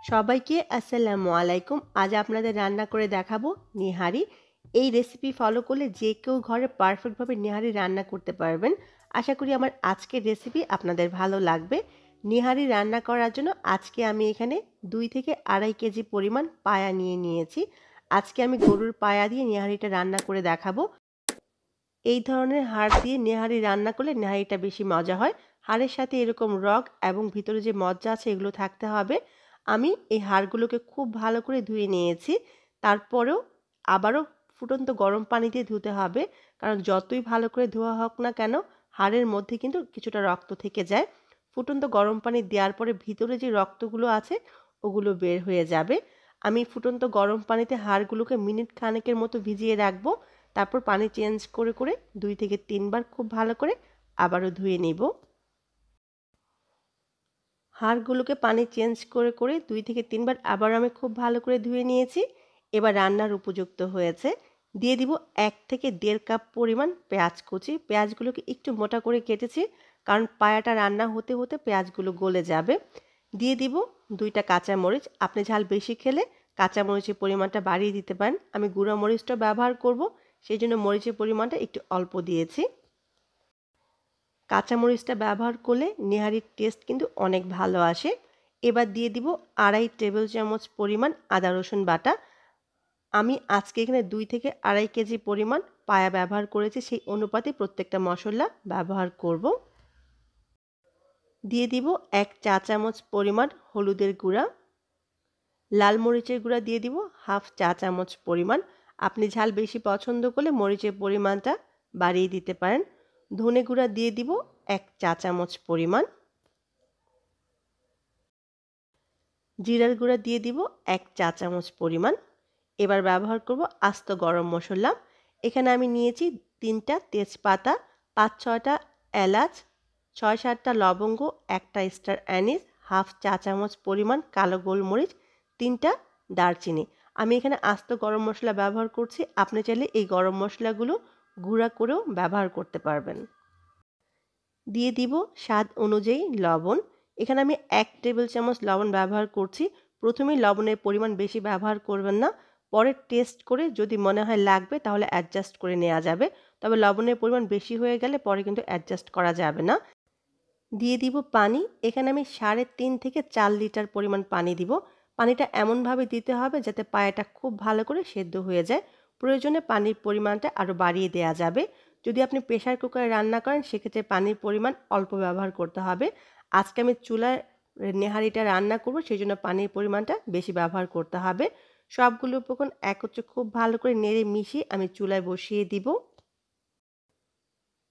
সবাইকে আসসালামু আলাইকুম। আজ আপনাদের রান্না করে দেখাবো নিহারি। এই রেসিপি ফলো করলে যে কেউ ঘরে পারফেক্টভাবে নিহারি রান্না করতে পারবেন। আশা করি আমার আজকের রেসিপি আপনাদের ভালো লাগবে। নিহারি রান্না করার জন্য আজকে আমি এখানে 2 থেকে আড়াই কেজি পরিমাণ পায়া নিয়ে নিয়েছি। আজকে আমি গরুর পায়া দিয়ে নিহারিটা রান্না করে দেখাবো। এই ধরনের হাড় দিয়ে নেহারি রান্না করলে নেহারিটা বেশি মজা হয়। হাড়ের সাথে এরকম রগ এবং ভিতরে যে মজ্জা আছে এগুলো থাকতে হবে। আমি এই হাড়গুলোকে খুব ভালো করে ধুয়ে নিয়েছি। তারপরেও আবারও ফুটন্ত গরম পানি দিয়ে ধুতে হবে, কারণ যতই ভালো করে ধোয়া হোক না কেন হাড়ের মধ্যে কিন্তু কিছুটা রক্ত থেকে যায়। ফুটন্ত গরম পানি দেওয়ার পরে ভিতরে যে রক্তগুলো আছে ওগুলো বের হয়ে যাবে। আমি ফুটন্ত গরম পানিতে হাড়গুলোকে মিনিট খানেকের মতো ভিজিয়ে রাখবো। তারপর পানি চেঞ্জ করে করে 2 থেকে 3 বার খুব ভালো করে আবারও ধুয়ে নিব। হাড়গুলোকে পানি চেঞ্জ করে করে 2 থেকে 3 বার আবার আমি খুব ভালো করে ধুয়ে নিয়েছি। এবার রান্নার উপযুক্ত হয়েছে। দিয়ে দিব 1 থেকে 1.5 কাপ পরিমাণ পেঁয়াজ কুচি। পেঁয়াজগুলোকে একটু মোটা করে কেটেছি, কারণ পায়াটা রান্না হতে হতে পেঁয়াজগুলো গলে যাবে। দিয়ে দিব 2টা কাঁচামরিচ। আপনি ঝাল বেশি খেলে কাঁচামরিচের পরিমাণটা বাড়িয়ে দিতে পারেন। আমি গুঁড়া মরিচটা ব্যবহার করব, সেই জন্য মরিচের পরিমাণটা একটু অল্প দিয়েছি। কাঁচামরিচটা ব্যবহার করলে নেহারির টেস্ট কিন্তু অনেক ভালো আসে। এবার দিয়ে দিব 2.5 টেবিল চামচ পরিমাণ আদা রসুন বাটা। আমি আজকে এখানে 2 থেকে আড়াই কেজি পরিমাণ পায়া ব্যবহার করেছি, সেই অনুপাতে প্রত্যেকটা মশলা ব্যবহার করব। দিয়ে দিব 1 চা চামচ পরিমাণ হলুদের গুঁড়া। লাল মরিচের গুঁড়া দিয়ে দিব হাফ চা চামচ পরিমাণ। আপনি ঝাল বেশি পছন্দ করলে মরিচের পরিমাণটা বাড়িয়ে দিতে পারেন। ধনে গুঁড়া দিয়ে দিব 1 চা চামচ পরিমাণ। জিরার গুঁড়া দিয়ে দিব 1 চা চামচ পরিমাণ। এবার ব্যবহার করব আস্ত গরম মশলা। এখানে আমি নিয়েছি 3টা তেজপাতা, 5-6টা এলাচ, 6-7টা লবঙ্গ, 1টা স্টার অ্যানিস, হাফ চা চামচ পরিমাণ কালো গোলমরিচ, 3টা দারচিনি। আমি এখানে আস্ত গরম মশলা ব্যবহার করছি। আপনি চাইলে এই গরম মশলাগুলো গুঁড়া করেও ব্যবহার করতে পারবেন। দিয়ে দিব স্বাদ অনুযায়ী লবণ। এখানে আমি 1 টেবিল চামচ লবণ ব্যবহার করছি। প্রথমেই লবণের পরিমাণ বেশি ব্যবহার করবেন না। পরে টেস্ট করে যদি মনে হয় লাগবে তাহলে অ্যাডজাস্ট করে নেওয়া যাবে। তবে লবণের পরিমাণ বেশি হয়ে গেলে পরে কিন্তু অ্যাডজাস্ট করা যাবে না। দিয়ে দিব পানি। এখানে আমি 3.5 থেকে 4 লিটার পরিমাণ পানি দিব। পানিটা এমনভাবে দিতে হবে যাতে পায়াটা খুব ভালো করে সেদ্ধ হয়ে যায়। প্রয়োজনে পানির পরিমাণটা আরও বাড়িয়ে দেওয়া যাবে। যদি আপনি প্রেসার কুকারে রান্না করেন সেক্ষেত্রে পানির পরিমাণ অল্প ব্যবহার করতে হবে। আজকে আমি চুলার নেহারিটা রান্না করব, সেই জন্য পানির পরিমাণটা বেশি ব্যবহার করতে হবে। সবগুলো উপকরণ একত্রে খুব ভালো করে নেড়ে মিশিয়ে আমি চুলায় বসিয়ে দিব।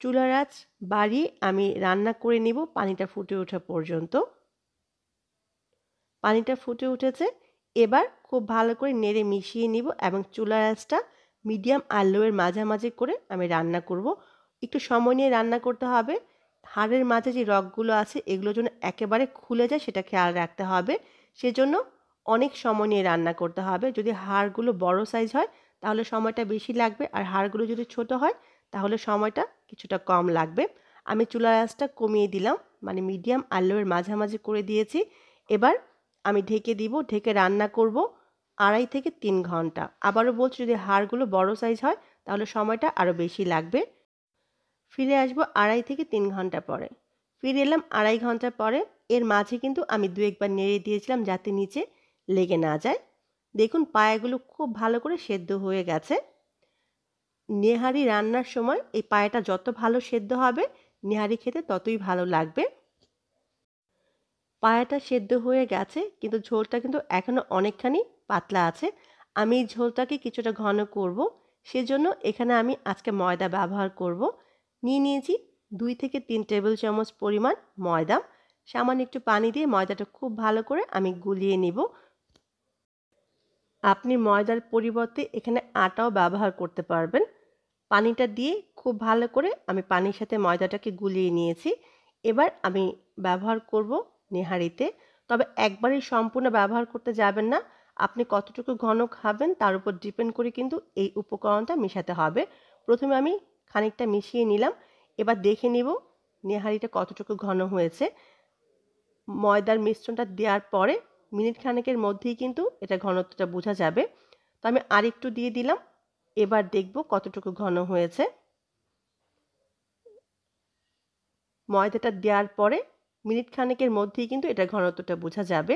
চুলার আঁচ বাড়িয়ে আমি রান্না করে নিব পানিটা ফুটে ওঠা পর্যন্ত। পানিটা ফুটে উঠেছে। এবার খুব ভালো করে নেড়ে মিশিয়ে নিব এবং চুলার আঁচটা মিডিয়াম আর লোয়ের মাঝামাঝি করে আমি রান্না করব। একটু সময় নিয়ে রান্না করতে হবে। হাড়ের মাঝে যে রগগুলো আছে এগুলো যেন একেবারে খুলে যায় সেটা খেয়াল রাখতে হবে। সেজন্য অনেক সময় নিয়ে রান্না করতে হবে। যদি হাড়গুলো বড় সাইজ হয় তাহলে সময়টা বেশি লাগবে, আর হাড়গুলো যদি ছোট হয় তাহলে সময়টা কিছুটা কম লাগবে। আমি চুলার আঁচটা কমিয়ে দিলাম, মানে মিডিয়াম আর লোয়ের মাঝামাঝি করে দিয়েছি। এবার আমি ঢেকে দিব। ঢেকে রান্না করব 2.5 থেকে 3 ঘন্টা। আবারও বলছি, যদি হাড়গুলো বড় সাইজ হয় তাহলে সময়টা আরও বেশি লাগবে। ফিরে আসবো 2.5 থেকে 3 ঘন্টা পরে। ফিরে এলাম 2.5 ঘন্টা পরে। এর মাঝে কিন্তু আমি 2-1 বার নেড়ে দিয়েছিলাম যাতে নিচে লেগে না যায়। দেখুন পায়াগুলো খুব ভালো করে সেদ্ধ হয়ে গেছে। নেহারি রান্নার সময় এই পায়াটা যত ভালো সেদ্ধ হবে নেহারি খেতে ততই ভালো লাগবে। পায়াটা সেদ্ধ হয়ে গেছে, কিন্তু ঝোলটা কিন্তু এখনও অনেকখানি পাতলা আছে। আমি এই ঝোলটাকে কিছুটা ঘন করব, সেজন্য এখানে আমি আজকে ময়দা ব্যবহার করব। নিয়েছি 2 থেকে 3 টেবিল চামচ পরিমাণ ময়দা। সামান্য একটু পানি দিয়ে ময়দাটা খুব ভালো করে আমি গুলিয়ে নিব। আপনি ময়দার পরিবর্তে এখানে আটাও ব্যবহার করতে পারবেন। পানিটা দিয়ে খুব ভালো করে আমি পানির সাথে ময়দাটাকে গুলিয়ে নিয়েছি। এবার আমি ব্যবহার করব নেহারিতে। তবে একবারেই সম্পূর্ণ ব্যবহার করতে যাবেন না। আপনি কতটুকু ঘন খাবেন তার উপর ডিপেন্ড করে কিন্তু এই উপকরণটা মেশাতে হবে। প্রথমে আমি খানিকটা মিশিয়ে নিলাম। এবার দেখে নিব নেহারিটা কতটুকু ঘন হয়েছে। ময়দার মিশ্রণটা দেওয়ার পরে মিনিট খানেকের মধ্যেই কিন্তু এটা ঘনত্বটা বোঝা যাবে। তো আমি আরেকটু দিয়ে দিলাম। এবার দেখব কতটুকু ঘন হয়েছে। ময়দাটা দেওয়ার পরে মিনিট খানেকের মধ্যেই কিন্তু এটা ঘনত্বটা বোঝা যাবে।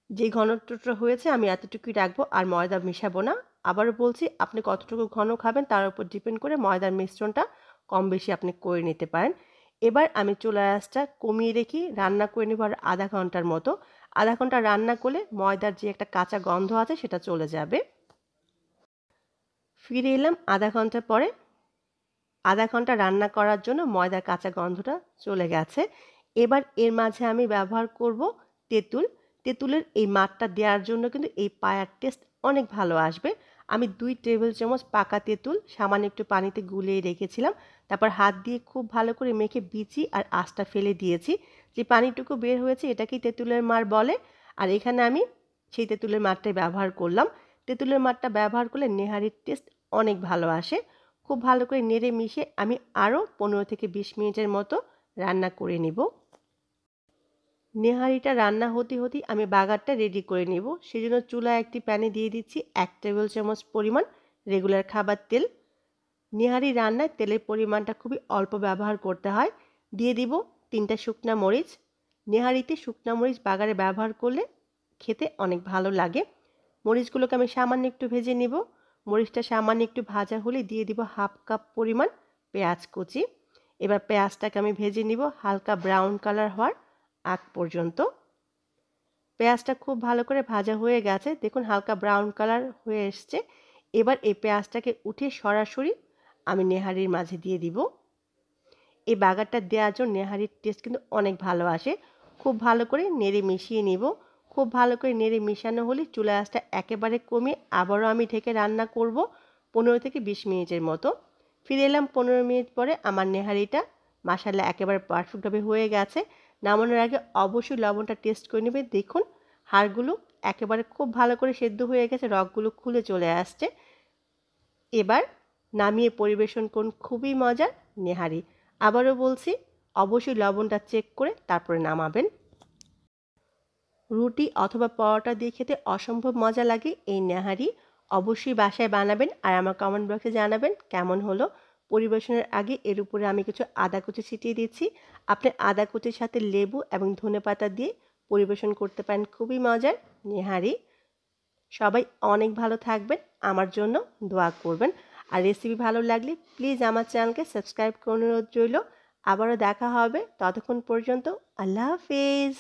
যে ঘনত্বটা হয়েছে আমি এতটুকুই রাখবো, আর ময়দা মেশাবো না। আবারও বলছি, আপনি কতটুকু ঘন খাবেন তার উপর ডিপেন্ড করে ময়দার মিশ্রণটা কম বেশি আপনি করে নিতে পারেন। এবার আমি চুলার আঁচটা কমিয়ে রেখে রান্না করে নেব আর আধা ঘন্টার মতো। আধা ঘন্টা রান্না করলে ময়দার যে একটা কাঁচা গন্ধ আছে সেটা চলে যাবে। ফিরে এলাম আধা ঘন্টা পরে। আধা ঘন্টা রান্না করার জন্য ময়দার কাঁচা গন্ধটা চলে গেছে। এবার এর মাঝে আমি ব্যবহার করব তেঁতুল। তেঁতুলের এই মাঠটা দেওয়ার জন্য কিন্তু এই পায়ার টেস্ট অনেক ভালো আসবে। আমি 2 টেবিল চামচ পাকা তেঁতুল সামান্য একটু পানিতে গুলিয়ে রেখেছিলাম। তারপর হাত দিয়ে খুব ভালো করে মেখে বিচি আর আঁশটা ফেলে দিয়েছি। যে পানিটুকু বের হয়েছে এটাকেই তেঁতুলের মার বলে। আর এখানে আমি সেই তেঁতুলের মারটাই ব্যবহার করলাম। তেঁতুলের মারটা ব্যবহার করলে নেহারির টেস্ট অনেক ভালো আসে। খুব ভালো করে নেড়ে মিশিয়ে আমি আরও 15 থেকে 20 মিনিটের মতো রান্না করে নিব। নেহারিটা রান্না হতে হতেই আমি বাগারটা রেডি করে নিব। সেজন্য চুলায় একটি প্যানে দিয়ে দিচ্ছি 1 টেবিল চামচ পরিমাণ রেগুলার খাবার তেল। নেহারি রান্নায় তেলের পরিমাণটা খুবই অল্প ব্যবহার করতে হয়। দিয়ে দিব 3টা শুকনা মরিচ। নেহারিতে শুকনা মরিচ বাগারে ব্যবহার করলে খেতে অনেক ভালো লাগে। মরিচগুলোকে আমি সামান্য একটু ভেজে নিব। মরিচটা সামান্য একটু ভাজা হলে দিয়ে দিব হাফ কাপ পরিমাণ পেঁয়াজ কুচি। এবার পেঁয়াজটাকে আমি ভেজে নিব হালকা ব্রাউন কালার হওয়ার আগ পর্যন্ত। পেঁয়াজটা খুব ভালো করে ভাজা হয়ে গেছে, দেখুন হালকা ব্রাউন কালার হয়ে এসছে। এবার এই পেঁয়াজটাকে উঠিয়ে সরাসরি আমি নেহারির মাঝে দিয়ে দিব। এই বাগারটা দেওয়ার জন্য নেহারির টেস্ট কিন্তু অনেক ভালো আসে। খুব ভালো করে নেড়ে মিশিয়ে নিব। খুব ভালো করে নেড়ে মিশানো হলে চুলার আঁচটা একেবারে কমিয়ে আবারও আমি ঢেকে রান্না করব 15 থেকে 20 মিনিটের মতো। ফিরে এলাম 15 মিনিট পরে। আমার নেহারিটা মাশাআল্লাহ একেবারে পারফেক্টভাবে হয়ে গেছে। নামানোর আগে অবশ্যই লবণটা টেস্ট করে নেবে। দেখুন হাড়গুলো একেবারে খুব ভালো করে সেদ্ধ হয়ে গেছে, রগগুলো খুলে চলে আসছে। এবার নামিয়ে পরিবেশন করুন খুবই মজার নেহারি। আবারও বলছি, অবশ্যই লবণটা চেক করে তারপরে নামাবেন। রুটি অথবা পরোটা দিয়ে খেতে অসম্ভব মজা লাগে এই নেহারি। অবশ্যই বাসায় বানাবেন আর আমার কমেন্ট বক্সে জানাবেন কেমন হলো। পরিবেশনের আগে এর উপরে আমি কিছু আদা কুচি ছিটিয়ে দিচ্ছি। আপনি আদা কুচির সাথে লেবু এবং ধনেপাতা দিয়ে পরিবেশন করতে পারেন খুবই মজার নেহারি। সবাই অনেক ভালো থাকবেন, আমার জন্য দোয়া করবেন। আর রেসিপি ভালো লাগলে প্লিজ আমার চ্যানেলকে সাবস্ক্রাইব করে অনুরোধ রইল। আবারও দেখা হবে, ততক্ষণ পর্যন্ত আল্লাহ হাফেজ।